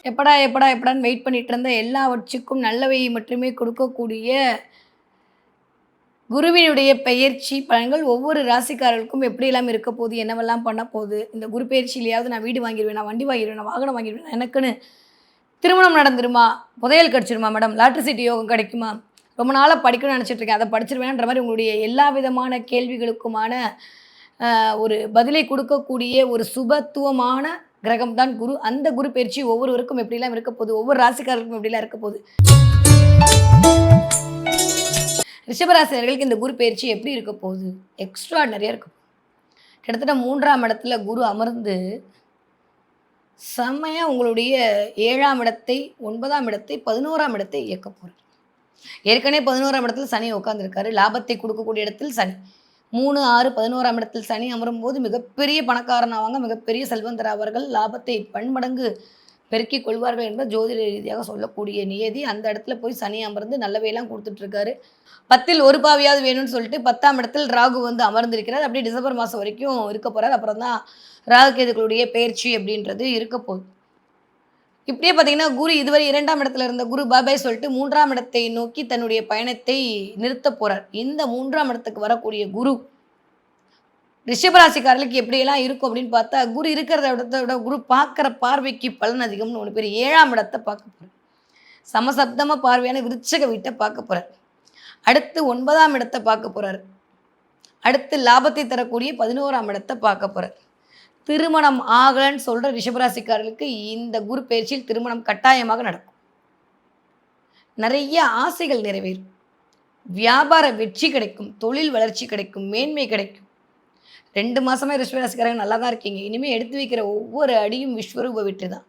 எப்படா எப்படா எப்படான்னு வெயிட் பண்ணிட்டு இருந்த எல்லாவற்றுக்கும் நல்லவை மட்டுமே கொடுக்கக்கூடிய குருவினுடைய பெயர்ச்சி பலன்கள் ஒவ்வொரு ராசிக்காரர்களுக்கும் எப்படியெல்லாம் இருக்க போகுது, என்னவெல்லாம் பண்ண போகுது, இந்த குரு பெயர்ச்சியிலையாவது நான் வீடு வாங்கிடுவேனா, வண்டி வாங்கிடுவேனா, வாகனம் வாங்கிடுவேனா, எனக்குன்னு திருமணம் நடந்துருமா, புதையல் கிடச்சிருமா மேடம், லாட்ரி சீட்டு யோகம் கிடைக்குமா, ரொம்ப நாளாக படிக்கணும்னு நினச்சிட்டு இருக்கேன், அதை படிச்சிருவேன்ற மாதிரி உங்களுடைய எல்லா விதமான கேள்விகளுக்குமான ஒரு பதிலை கொடுக்கக்கூடிய ஒரு சுபத்துவமான கிரகம் தான் குரு. அந்த குரு பயிற்சி ஒவ்வொருவருக்கும் எப்படிலாம் இருக்க போகுது, ஒவ்வொரு ராசிக்காரருக்கும் எப்படிலாம் இருக்க போகுது, ரிஷபராசினர்களுக்கு இந்த குரு பயிற்சி எப்படி இருக்க போகுது, எக்ஸ்ட்ராடனரியாக இருக்கும். கிட்டத்தட்ட 3ஆம் இடத்துல குரு அமர்ந்து செம்மையாக உங்களுடைய 7ஆம் இடத்தை, 9ஆம் இடத்தை, 11ஆம் இடத்தை இயக்க போகிறார். ஏற்கனவே 11ஆம் இடத்துல சனி உட்காந்துருக்காரு. லாபத்தை கொடுக்கக்கூடிய இடத்தில் சனி 3, 6, 11ஆம் இடத்தில் சனி அமரும்போது மிகப்பெரிய பணக்காரன் ஆவாங்க, மிகப்பெரிய செல்வந்தர் அவர்கள், லாபத்தை பன்மடங்கு பெருக்கிக் கொள்வார்கள் என்ற ஜோதிட ரீதியாக சொல்லக்கூடிய நியதி. அந்த இடத்துல போய் சனி அமர்ந்து நல்லவையெல்லாம் கொடுத்துட்ருக்காரு. 10ல் ஒரு பாவியாவது வேணும்னு சொல்லிட்டு 10ஆம் இடத்தில் ராகு வந்து அமர்ந்திருக்கிறார். அப்படியே டிசம்பர் மாதம் வரைக்கும் இருக்க போகிறார். அப்புறம் தான் ராகு கேதுக்களுடைய பயிற்சி அப்படின்றது இருக்க போகுது. இப்படியே பார்த்தீங்கன்னா குரு இதுவரை 2ஆம் இடத்துல இருந்த குரு பாபாய் சொல்லிட்டு 3ஆம் இடத்தை நோக்கி தன்னுடைய பயணத்தை நிறுத்த போகிறார். இந்த 3ஆம் இடத்துக்கு வரக்கூடிய குரு ரிஷபராசிக்காரர்களுக்கு எப்படியெல்லாம் இருக்கும் அப்படின்னு பார்த்தா, குரு இருக்கிற இடத்த விட குரு பார்க்குற பார்வைக்கு பலன் அதிகம்னு ஒன்று பேர் 7ஆம் இடத்தை பார்க்க போகிறார். சமசப்தமாக பார்வையான விருச்சக வீட்டை பார்க்க போகிறார். அடுத்து 9ஆம் இடத்தை பார்க்க போகிறார். அடுத்து லாபத்தை தரக்கூடிய 11ஆம் இடத்தை பார்க்க போகிறார். திருமணம் ஆகலன்னு சொல்கிற ரிஷபராசிக்காரர்களுக்கு இந்த குரு பயிற்சியில் திருமணம் கட்டாயமாக நடக்கும். நிறைய ஆசைகள் நிறைவேறும். வியாபார வெற்றி கிடைக்கும், தொழில் வளர்ச்சி கிடைக்கும், மேன்மை கிடைக்கும். 2 மாதமாக ரிஷபராசிக்காரங்க நல்லா தான் இருக்கீங்க. இனிமேல் எடுத்து வைக்கிற ஒவ்வொரு அடியும் விஸ்வரூப வெற்றி தான்.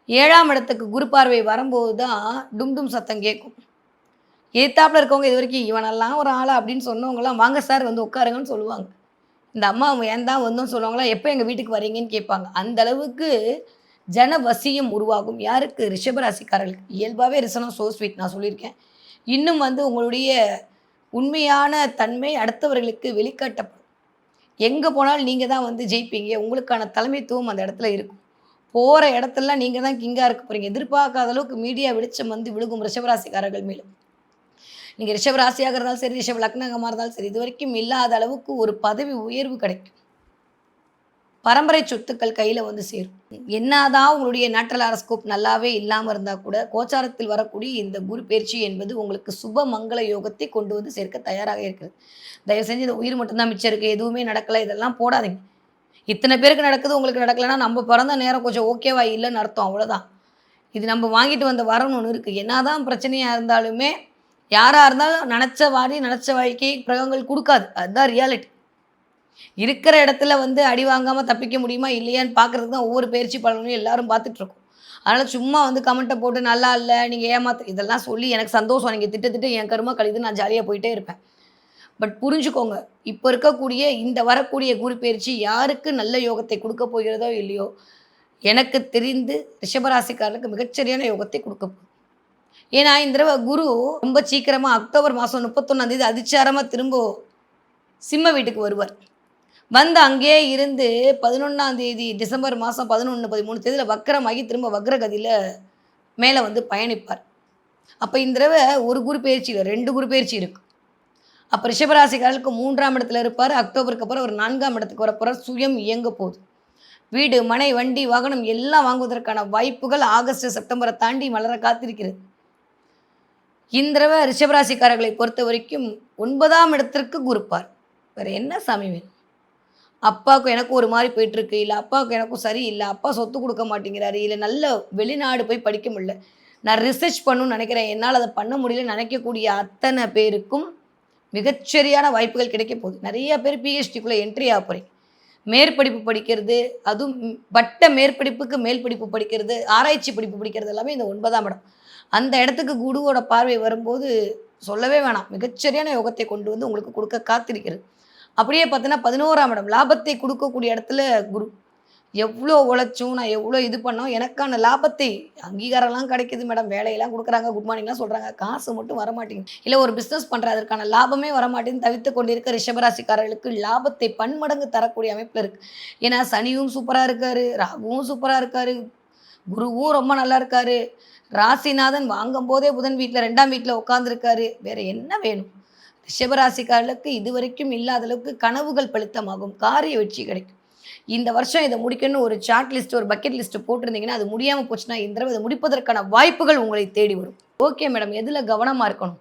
7ஆம் இடத்துக்கு குரு பார்வை வரும்போது தான் டும் சத்தம் கேட்கும். எதிர்த்தாப்புல இருக்கவங்க இது வரைக்கும் இவனெல்லாம் ஒரு ஆளா அப்படின்னு சொன்னவங்களாம் வாங்க சார் வந்து உட்காருங்கன்னு சொல்லுவாங்க. இந்த அம்மா ஏன் தான் வந்தோன்னு சொல்லுவாங்களா, எப்போ எங்கள் வீட்டுக்கு வரீங்கன்னு கேட்பாங்க. அந்த அளவுக்கு ஜனவசியம் உருவாகும். யாருக்கு? ரிஷபராசிக்காரர்களுக்கு. இயல்பாகவே ரிசனம் சோ ஸ்வீட் நான் சொல்லியிருக்கேன். இன்னும் வந்து உங்களுடைய உண்மையான தன்மை அடுத்தவர்களுக்கு வெளிக்காட்டப்படும். எங்கே போனாலும் நீங்கள் தான் வந்து ஜெயிப்பீங்க. உங்களுக்கான தலைமைத்துவம் அந்த இடத்துல இருக்கும். போகிற இடத்துலலாம் நீங்கள் தான் கிங்காக இருக்க போகிறீங்க. எதிர்பார்க்காத அளவுக்கு மீடியா வெளிச்சம் வந்து விழுகும் ரிஷபராசிக்காரர்கள் மேலும். நீங்கள் ரிஷபராசியாக இருந்தாலும் சரி, ரிஷப லக்னகமாக இருந்தாலும் சரி, இது வரைக்கும் இல்லாத அளவுக்கு ஒரு பதவி உயர்வு கிடைக்கும். பரம்பரை சொத்துக்கள் கையில் வந்து சேரும். என்னதான் உங்களுடைய நேட்ரல் ஹாரோஸ்கோப் நல்லாவே இல்லாமல் இருந்தால் கூட கோச்சாரத்தில் வரக்கூடிய இந்த குரு பயிற்சி என்பது உங்களுக்கு சுப மங்கள யோகத்தை கொண்டு வந்து சேர்க்க தயாராக இருக்கிறது. தயவு செஞ்சு இந்த உயிர் மட்டும்தான் மிச்சம் இருக்குது, எதுவுமே நடக்கலை, இதெல்லாம் போடாதீங்க. இத்தனை பேருக்கு நடக்குது, உங்களுக்கு நடக்கலைன்னா நம்ம பிறந்த நேரம் கொஞ்சம் ஓகேவா இல்லைன்னு அர்த்தம், அவ்வளோதான். இது நம்ம வாங்கிட்டு வந்த வரன்னு ஒன்று இருக்குது. என்னதான் பிரச்சனையாக இருந்தாலுமே யாராக இருந்தாலும் நினச்ச வாடி நினச்ச வாழ்க்கை கிரகங்கள் கொடுக்காது. அதுதான் ரியாலிட்டி. இருக்கிற இடத்துல வந்து அடி வாங்காமல் தப்பிக்க முடியுமா இல்லையான்னு பார்க்குறதுக்கு தான் ஒவ்வொரு பயிற்சி பலனையும் எல்லாரும் பார்த்துட்ருக்கோம். அதனால் சும்மா வந்து கமெண்ட்டை போட்டு நல்லா இல்லை, நீங்கள் இதெல்லாம் சொல்லி எனக்கு சந்தோஷம். நீங்கள் திட்டத்திட்டு என் கருமா கழிது, நான் ஜாலியாக போயிட்டே இருப்பேன். பட் புரிஞ்சுக்கோங்க, இப்போ இருக்கக்கூடிய இந்த வரக்கூடிய குரு பயிற்சி யாருக்கு நல்ல யோகத்தை கொடுக்க போகிறதோ இல்லையோ, எனக்கு தெரிந்து ரிஷபராசிக்காரர்களுக்கு மிகச்சரியான யோகத்தை கொடுக்க போகுது. ஏன்னா இந்த தடவை குரு ரொம்ப சீக்கிரமாக அக்டோபர் மாதம் 31ஆம் தேதி அதிச்சாரமாக திரும்ப சிம்ம வீட்டுக்கு வருவார். வந்து அங்கேயே இருந்து 11ஆம் தேதி டிசம்பர் மாதம் 11, 13 தேதியில் வக்கரமாகி திரும்ப வக்ரகதியில் மேலே வந்து பயணிப்பார். அப்போ இந்த தடவை ஒரு குரு பயிற்சி இல்லை, 2 குரு பயிற்சி இருக்குது. அப்போ ரிஷபராசிக்காரர்களுக்கு 3ஆம் இடத்துல இருப்பார். அக்டோபருக்கு அப்புறம் ஒரு 4ஆம் இடத்துக்கு வரப்போகிறார். சுயம் இயங்க போகுது. வீடு, மனை, வண்டி, வாகனம் எல்லாம் வாங்குவதற்கான வாய்ப்புகள் ஆகஸ்ட், செப்டம்பரை தாண்டி மலர காத்திருக்கிறது. இந்த தடவை ரிஷபராசிக்காரர்களை பொறுத்த வரைக்கும் 9ஆம் இடத்திற்கு குருப்பார். வேறு என்ன சாமி வேணும்? அப்பாவுக்கும் எனக்கும் ஒரு மாதிரி போயிட்டுருக்கு, இல்லை அப்பாவுக்கும் எனக்கும் சரியில்லை, அப்பா சொத்து கொடுக்க மாட்டேங்கிறாரு, இல்லை நல்ல வெளிநாடு போய் படிக்க முடியல, நான் ரிசர்ச் பண்ணணும்னு நினைக்கிறேன், என்னால் அதை பண்ண முடியல நினைக்கக்கூடிய அத்தனை பேருக்கும் மிகச்சரியான வாய்ப்புகள் கிடைக்க போகுது. நிறைய பேர் பிஹெச்டிக்குள்ளே என்ட்ரி ஆக போகிறீங்க. மேற்படிப்பு படிக்கிறது, அதுவும் பட்ட மேற்படிப்புக்கு மேல் படிப்பு படிக்கிறது, ஆராய்ச்சி படிப்பு படிக்கிறது எல்லாமே இந்த 9ஆம் இடம். அந்த இடத்துக்கு குருவோட பார்வை வரும்போது சொல்லவே வேணாம், மிகச்சரியான யோகத்தை கொண்டு வந்து உங்களுக்கு கொடுக்க காத்திருக்கிறது. அப்படியே பார்த்தீங்கன்னா 11ஆம் இடம் லாபத்தை கொடுக்கக்கூடிய இடத்துல குரு. எவ்வளோ உழைச்சும் நான் எவ்வளோ இது பண்ணோம், எனக்கான லாபத்தை அங்கீகாரம்லாம் கிடைக்கிது மேடம், வேலையெல்லாம் கொடுக்குறாங்க, குட் மார்னிங்லாம் சொல்கிறாங்க, காசு மட்டும் வரமாட்டேங்குது, இல்லை ஒரு பிஸ்னஸ் பண்ணுற அதற்கான லாபமே வரமாட்டேங்குது தவித்து கொண்டிருக்க ரிஷபராசிக்காரர்களுக்கு லாபத்தை பன்மடங்கு தரக்கூடிய அமைப்பில் இருக்குது. ஏன்னா சனியும் சூப்பராக இருக்கார், ராகுவும் சூப்பராக இருக்கார், குருவும் ரொம்ப நல்லா இருக்காரு, ராசிநாதன் வாங்கும்போதே புதன் வீட்டில் 2ஆம் வீட்டில் உட்காந்துருக்காரு, வேறு என்ன வேணும்? ரிஷபராசிக்காரர்களுக்கு இதுவரைக்கும் இல்லாத அளவுக்கு கனவுகள் பலித்தமாகும், காரிய வெற்றி கிடைக்கும். இந்த வருஷம் இதை முடிக்கணும்னு ஒரு சார்ட் லிஸ்ட், ஒரு பக்கெட் லிஸ்ட் போட்டிருந்தீங்கன்னா அது முடியாமல் போச்சுன்னா இந்த தடவை இதை முடிப்பதற்கான வாய்ப்புகள் உங்களை தேடி வரும். ஓகே மேடம், எதில் கவனமாக இருக்கணும்?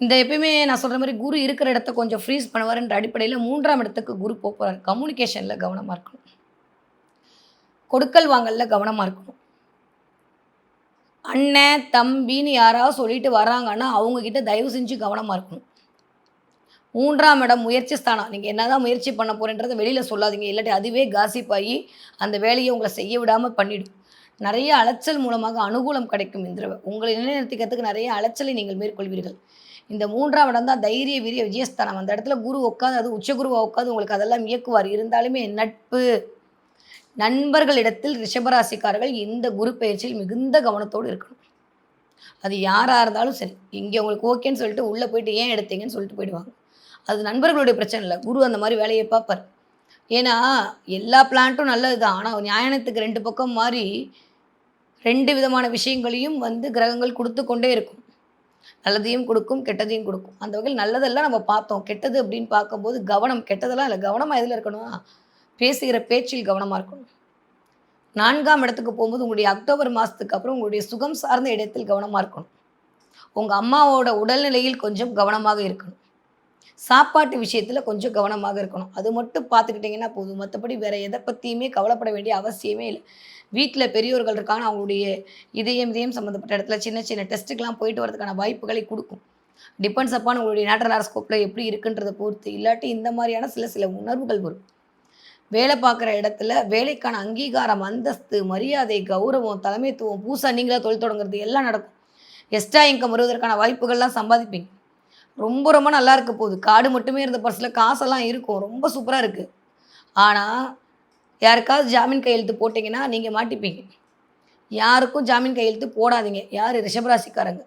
இந்த எப்பயுமே நான் சொல்கிற மாதிரி குரு இருக்கிற இடத்த கொஞ்சம் ஃப்ரீஸ் பண்ணுவார்ன்ற அடிப்படையில் 3ஆம் இடத்துக்கு குரு போகிறார். கம்யூனிகேஷனில் கவனமாக இருக்கணும், கொடுக்கல் வாங்கல்ல கவனமாக இருக்கணும். அண்ணன் தம்பின்னு யாராவது சொல்லிட்டு வராங்கன்னா அவங்கக்கிட்ட தயவு செஞ்சு கவனமாக இருக்கணும். 3ஆம் இடம் முயற்சி ஸ்தானம். நீங்கள் என்ன தான் முயற்சி பண்ண போகிறேன்றதை வெளியில் சொல்லாதீங்க, இல்லாட்டி அதுவே காசிப் ஆகி அந்த வேலையை உங்களை செய்ய விடாமல் பண்ணிவிடும். நிறைய அலைச்சல் மூலமாக அனுகூலம் கிடைக்கும். இந்த தடவை உங்களை நிலைநிறுத்திக்கிறதுக்கு நிறைய அலைச்சலை நீங்கள் மேற்கொள்வீர்கள். இந்த 3ஆம் இடம் தான் தைரிய வீரிய விஜயஸ்தானம். அந்த இடத்துல குரு உட்காந்து, அது உச்சகுருவாக உட்காந்து உங்களுக்கு அதெல்லாம் இயக்குவார். இருந்தாலுமே நட்பு, நண்பர்களிடத்தில் ரிஷபராசிக்காரர்கள் இந்த குரு பயிற்சியில் மிகுந்த கவனத்தோடு இருக்கணும். அது யாராக இருந்தாலும் சரி, இங்கே உங்களுக்கு ஓகேன்னு சொல்லிட்டு உள்ளே போயிட்டு ஏன் எடுத்தீங்கன்னு சொல்லிட்டு போயிடுவாங்க. அது நண்பர்களுடைய பிரச்சனை இல்லை, குரு அந்த மாதிரி வேலையை பார்ப்பார். ஏன்னா எல்லா பிளான்ட்டும் நல்லது தான், ஆனால் நியாயத்துக்கு 2 பக்கம் மாறி 2 விதமான விஷயங்களையும் கிரகங்கள் கொடுத்து கொண்டே இருக்கும். நல்லதையும் கொடுக்கும், கெட்டதையும் கொடுக்கும். அந்த வகையில் நல்லதெல்லாம் நம்ம பார்த்தோம், கெட்டது அப்படின்னு பார்க்கும்போது கவனம். கெட்டதெல்லாம் இல்லை, கவனமாக எதில் இருக்கணும்? பேசுகிற பேச்சில் கவனமாக இருக்கணும். 4ஆம் இடத்துக்கு போகும்போது உங்களுடைய அக்டோபர் மாதத்துக்கு அப்புறம் உங்களுடைய சுகம் சார்ந்த இடத்தில் கவனமாக இருக்கணும். உங்கள் அம்மாவோட உடல்நிலையில் கொஞ்சம் கவனமாக இருக்கணும். சாப்பாட்டு விஷயத்தில் கொஞ்சம் கவனமாக இருக்கணும். அது மட்டும் பார்த்துக்கிட்டிங்கன்னா போதும், மற்றபடி வேறு எதை பற்றியுமே கவலைப்பட வேண்டிய அவசியமே இல்லை. வீட்டில் பெரியோர்கள் இருக்காங்க, அவங்களுடைய இதயம் சம்மந்தப்பட்ட இடத்துல சின்ன சின்ன டெஸ்ட்டுக்கெலாம் போயிட்டு வரதுக்கான வாய்ப்புகளை கொடுக்கும். டிபெண்ட்ஸ் அப்பான் உங்களுடைய நேட்டல் ஹாரோஸ்கோப்பில் எப்படி இருக்குன்றதை பொறுத்து. இல்லாட்டி இந்த மாதிரியான சில உணர்வுகள் வரும். வேலை பார்க்குற இடத்துல வேலைக்கான அங்கீகாரம், அந்தஸ்து, மரியாதை, கௌரவம், தலைமைத்துவம், புதுசாக நீங்களாக தொழில் தொடங்குறது எல்லாம் நடக்கும். எக்ஸ்ட்ரா இன்கம் வருவதற்கான வாய்ப்புகள்லாம் சம்பாதிப்பீங்க. ரொம்ப ரொம்ப நல்லா இருக்க போகுது. காடு மட்டுமே இருந்த பர்ஸில் காசெல்லாம் இருக்கும், ரொம்ப சூப்பராக இருக்குது. ஆனால் யாருக்காவது ஜாமீன் கையெழுத்து போட்டிங்கன்னா நீங்கள் மாட்டிப்பீங்க. யாருக்கும் ஜாமீன் கையெழுத்து போடாதீங்க. யார்? ரிஷபராசிக்காரங்க.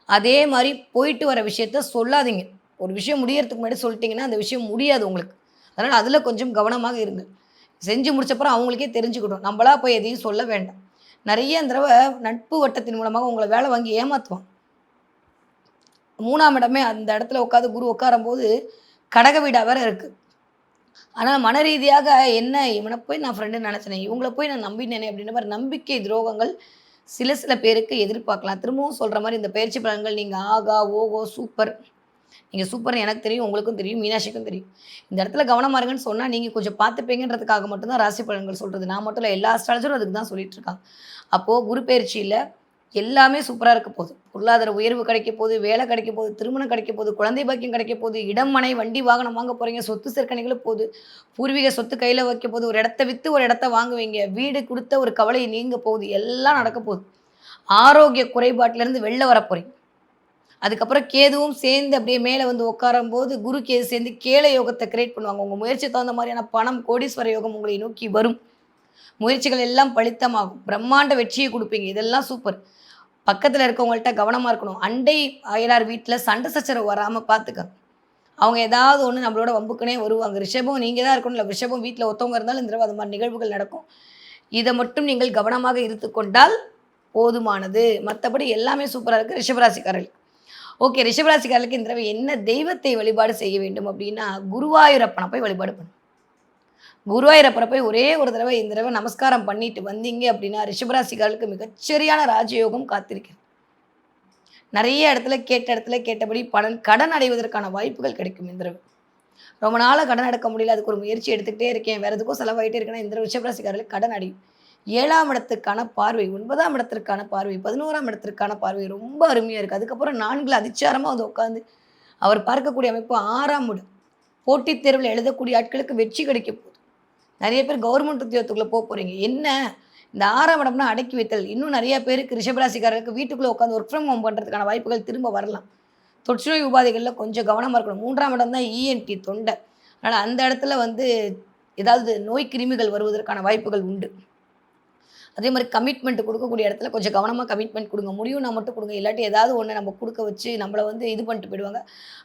அதே மாதிரி போயிட்டு வர விஷயத்த சொல்லாதீங்க. ஒரு விஷயம் முடியறதுக்கு முன்னாடி சொல்லிட்டிங்கன்னா அந்த விஷயம் முடியாது உங்களுக்கு. அதனால் அதில் கொஞ்சம் கவனமாக இருங்க. செஞ்சு முடிச்சப்பறம் அவங்களுக்கே தெரிஞ்சுக்கிடும், நம்மளா போய் எதையும் சொல்ல வேண்டாம். நிறைய தடவை நட்பு வட்டத்தின் மூலமாக உங்களை வேலை வாங்கி ஏமாற்றுவான். 3ஆம் இடமே அந்த இடத்துல உட்காந்து குரு உட்காரும்போது கடக வீடாக வேறு இருக்குது. ஆனால் மன ரீதியாக என்ன, இவனை போய் நான் ஃப்ரெண்டுன்னு நினச்சினேன், இவங்கள போய் நான் நம்பினேனே அப்படின்ற மாதிரி நம்பிக்கை துரோகங்கள் சில பேருக்கு எதிர்பார்க்கலாம். திரும்பவும் சொல்கிற மாதிரி இந்த பயிற்சி பலன்கள் நீங்கள் ஆகா ஓகோ சூப்பர், நீங்கள் சூப்பர்னு எனக்கு தெரியும், உங்களுக்கும் தெரியும், மீனாட்சிக்கும் தெரியும். இந்த இடத்துல கவனமாக இருங்கன்னு சொன்னால் நீங்கள் கொஞ்சம் பார்த்துப்பீங்கன்றதுக்காக மட்டும்தான் ராசி பலன்கள் சொல்கிறது. நான் மட்டும் இல்லை, எல்லா அஸ்ட்ராலஜரும் அதுக்கு தான் சொல்லிட்டு இருக்காங்க. அப்போது குரு பயிற்சியில் எல்லாமே சூப்பராக இருக்க போகுது. பொருளாதார உயர்வு கிடைக்க போகுது, வேலை கிடைக்க போகுது, திருமணம் கிடைக்க போகுது, குழந்தை பாக்கியம் கிடைக்க போகுது, இடம் மனை வண்டி வாகனம் வாங்க போகிறீங்க, சொத்து சேர்க்கணைகளும் போகுது, பூர்வீக சொத்து கையில் வைக்க போகுது, ஒரு இடத்த விற்று ஒரு இடத்த வாங்குவீங்க, வீடு கொடுத்த ஒரு கவலை நீங்க போகுது, எல்லாம் நடக்க போகுது. ஆரோக்கிய குறைபாட்டிலேருந்து வெளில வர போகிறீங்க. அதுக்கப்புறம் கேதுவும் சேர்ந்து அப்படியே மேலே உட்காரும் போது குரு கேது சேர்ந்து கேள யோகத்தை கிரியேட் பண்ணுவாங்க. உங்கள் முயற்சி தகுந்த மாதிரியான பணம், கோடீஸ்வர யோகம் உங்களை நோக்கி வரும். முயற்சிகள் எல்லாம் பலித்தமாகும். பிரம்மாண்ட வெற்றியை கொடுப்பீங்க. இதெல்லாம் சூப்பர். பக்கத்தில் இருக்கவங்கள்ட்ட கவனமாக இருக்கணும். அண்டை அயலார் வீட்டில் சண்டை சச்சரவு வராமல் பார்த்துக்கங்க. அவங்க ஏதாவது ஒன்று நம்மளோட வம்புக்குனே வருவாங்க. ரிஷபம் நீங்கள் தான் இருக்கணும், இல்லை ரிஷபம் வீட்டில் ஒருத்தவங்க இருந்தாலும் இந்த தடவை அது மாதிரி நிகழ்வுகள் நடக்கும். இதை மட்டும் நீங்கள் கவனமாக இருந்து கொண்டால் போதுமானது. மற்றபடி எல்லாமே சூப்பராக இருக்குது ரிஷபராசிக்காரர்கள். ஓகே, ரிஷபராசிக்காரர்களுக்கு இந்த தடவை என்ன தெய்வத்தை வழிபாடு செய்ய வேண்டும் அப்படின்னா, குருவாயூரப்பனை போய் வழிபாடு பண்ணும். குருவாயூரப்பனை போய் ஒரே ஒரு தடவை இந்த தடவை நமஸ்காரம் பண்ணிட்டு வந்தீங்க அப்படின்னா ரிஷபராசிக்காரர்களுக்கு மிகச்சரியான ராஜயோகம் காத்திருக்கிறது. நிறைய இடத்துல கேட்ட இடத்துல கேட்டபடி கடன் அடைவதற்கான வாய்ப்புகள் கிடைக்கும். இந்த தடவை ரொம்ப நாளாக கடன் அடைக்க முடியல, அதுக்கு ஒரு முயற்சி எடுத்துக்கிட்டே இருக்கேன், வேறு எதுக்கும் செலவாயிட்டே இருக்கேன்னா இந்த தடவை ரிஷபராசிக்காரர்களுக்கு கடன் அடையும். 7ஆம் இடத்துக்கான பார்வை, 9ஆம் இடத்திற்கான பார்வை, 11ஆம் இடத்திற்கான பார்வை ரொம்ப அருமையாக இருக்குது. அதுக்கப்புறம் 4 அதிச்சாரமாக உட்காந்து அவர் பார்க்கக்கூடிய அமைப்பு 6ஆம் இடம். போட்டித் தேர்வில் எழுதக்கூடிய ஆட்களுக்கு வெற்றி கிடைக்க போகுது. நிறைய பேர் கவர்மெண்ட் உத்தியோகத்துக்குள்ளே போகிறீங்க. என்ன இந்த 6ஆம் இடம்னா அடக்கி வைத்தல். இன்னும் நிறைய பேருக்கு ரிஷபராசிக்காரருக்கு வீட்டுக்குள்ளே உட்காந்து ஒர்க் ஃப்ரம் ஹோம் பண்ணுறதுக்கான வாய்ப்புகள் திரும்ப வரலாம். தொற்றுநோய் உபாதைகளில் கொஞ்சம் கவனமாக இருக்கணும். 3ஆம் இடம் தான் இஎன்டி, தொண்டை. அதனால் அந்த இடத்துல ஏதாவது நோய் கிருமிகள் வருவதற்கான வாய்ப்புகள் உண்டு. அதே மாதிரி கமிட்மெண்ட் கொடுக்கக்கூடிய இடத்துல கொஞ்சம் கவனமாக கமிட்மெண்ட் கொடுங்க. முடியும்னா மட்டும் கொடுங்க, இல்லாட்டி ஏதாவது ஒன்று நம்ம கொடுக்க வச்சு நம்மளை இது பண்ணிட்டு போயிடுவாங்க.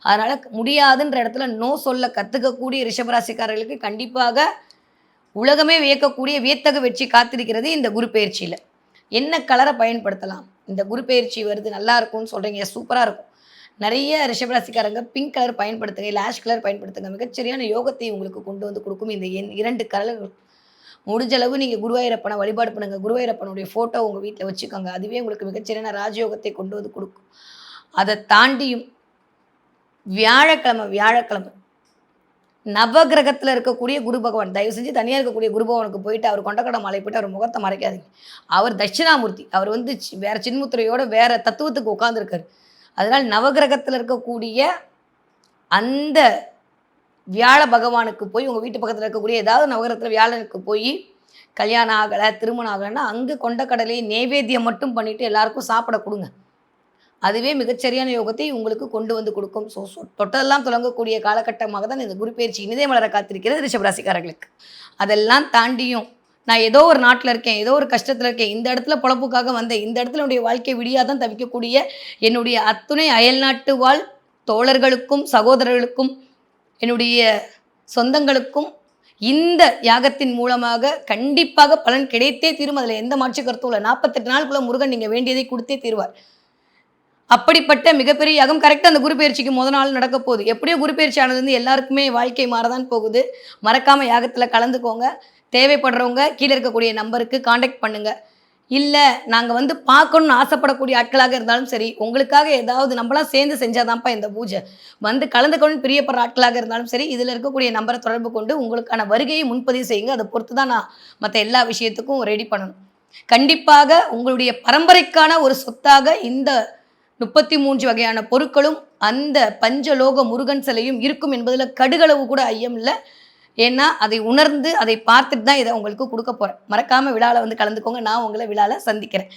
அதனால் முடியாதுன்ற இடத்துல நோ சொல்ல கற்றுக்கக்கூடிய ரிஷபராசிக்காரர்களுக்கு கண்டிப்பாக உலகமே வியக்கக்கூடிய வியத்தகு வெற்றி காத்திருக்கிறது இந்த குரு பயிற்சியில். என்ன கலரை பயன்படுத்தலாம்? இந்த குரு பயிற்சி வருது நல்லா இருக்கும்னு சொல்கிறீங்க, சூப்பராக இருக்கும். நிறைய ரிஷபராசிக்காரங்க பிங்க் கலர் பயன்படுத்துங்க, இல்லை ஆஷ் கலர் பயன்படுத்துங்க. மிகச்சரியான யோகத்தை உங்களுக்கு கொண்டு வந்து கொடுக்கும் இந்த 2 கலர்கள். முடிஞ்சளவு நீங்கள் குருவாயூரப்பனை வழிபாடு பண்ணுங்க. குருவாயூரப்பனுடைய ஃபோட்டோ உங்கள் வீட்டில் வச்சுக்கோங்க. அதுவே உங்களுக்கு மிகச்சரியான ராஜயோகத்தை கொண்டு வந்து கொடுக்கும். அதை தாண்டியும் வியாழக்கிழமை நவகிரகத்தில் இருக்கக்கூடிய குரு பகவான், தயவு செஞ்சு தனியாக இருக்கக்கூடிய குரு பகவானுக்கு போயிட்டு அவர் கொண்டக்கடை மாலை போயிட்டு அவர் முகத்தை மறைக்காதீங்க. அவர் தட்சிணாமூர்த்தி. அவர் வந்து வேற சின்முத்திரையோட வேற தத்துவத்துக்கு உட்காந்துருக்காரு. அதனால் நவகிரகத்தில் இருக்கக்கூடிய அந்த வியாழ பகவானுக்கு போய் உங்கள் வீட்டு பக்கத்தில் இருக்கக்கூடிய ஏதாவது நவகிரகத்தில் வியாழனுக்கு போய் கல்யாணம் ஆகலை, திருமணம் ஆகலைன்னா அங்கே கொண்டக்கடலையை நைவேத்தியம் மட்டும் பண்ணிவிட்டு எல்லாருக்கும் சாப்பிட கொடுங்க. அதுவே மிகச்சரியான யோகத்தை உங்களுக்கு கொண்டு வந்து கொடுக்கும். தொட்டதெல்லாம் தொடங்கக்கூடிய காலகட்டமாக தான் இந்த குரு பயிற்சி இனிதே மலர காத்திருக்கிறது ரிஷபராசிக்காரர்களுக்கு. அதெல்லாம் தாண்டியும் நான் ஏதோ ஒரு நாட்டில் இருக்கேன், ஏதோ ஒரு கஷ்டத்தில் இருக்கேன், இந்த இடத்துல பொழப்புக்காக வந்தேன், இந்த இடத்துல என்னுடைய வாழ்க்கை விடியாதான் தவிக்கக்கூடிய என்னுடைய அத்துணை அயல்நாட்டு வாழ் தோழர்களுக்கும் சகோதரர்களுக்கும் என்னுடைய சொந்தங்களுக்கும் இந்த யாகத்தின் மூலமாக கண்டிப்பாக பலன் கிடைத்தே தீரும். அதில் எந்த மாற்று கருத்தும் இல்லை. 48 நாளுக்குள்ள முருகன் நீங்கள் வேண்டியதை கொடுத்தே தீர்வார். அப்படிப்பட்ட மிகப்பெரிய யாகம் கரெக்டாக அந்த குரு பயிற்சிக்கு முதல் நாள் நடக்க போகுது. எப்படியோ குரு பயிற்சி ஆனது எல்லாருக்குமே வாழ்க்கை மாறதான் போகுது. மறக்காமல் யாகத்தில் கலந்துக்கோங்க. தேவைப்படுறவங்க கீழே இருக்கக்கூடிய நம்பருக்கு காண்டாக்ட் பண்ணுங்கள். இல்லை நாங்கள் வந்து பார்க்கணுன்னு ஆசைப்படக்கூடிய ஆட்களாக இருந்தாலும் சரி, உங்களுக்காக ஏதாவது நம்மளாம் சேர்ந்து செஞ்சாதான்ப்பா இந்த பூஜை, வந்து கலந்துக்கணும்னு பிரியப்படுற ஆட்களாக இருந்தாலும் சரி, இதில் இருக்கக்கூடிய நம்பரை தொடர்பு கொண்டு உங்களுக்கான வருகையை முன்பதிவு செய்யுங்க. அதை பொறுத்து தான் நான் மற்ற எல்லா விஷயத்துக்கும் ரெடி பண்ணணும். கண்டிப்பாக உங்களுடைய பரம்பரைக்கான ஒரு சொத்தாக இந்த 33 வகையான பொருட்களும் அந்த பஞ்சலோக முருகன் சிலையும் இருக்கும் என்பதில் கடுகளவு கூட ஐயம் இல்லை. ஏன்னா அதை உணர்ந்து அதை பார்த்துட்டு தான் இதை உங்களுக்கு கொடுக்க போகிறேன். மறக்காமல் விழாவில் வந்து கலந்துக்கோங்க. நான் உங்களை விழாவில் சந்திக்கிறேன்.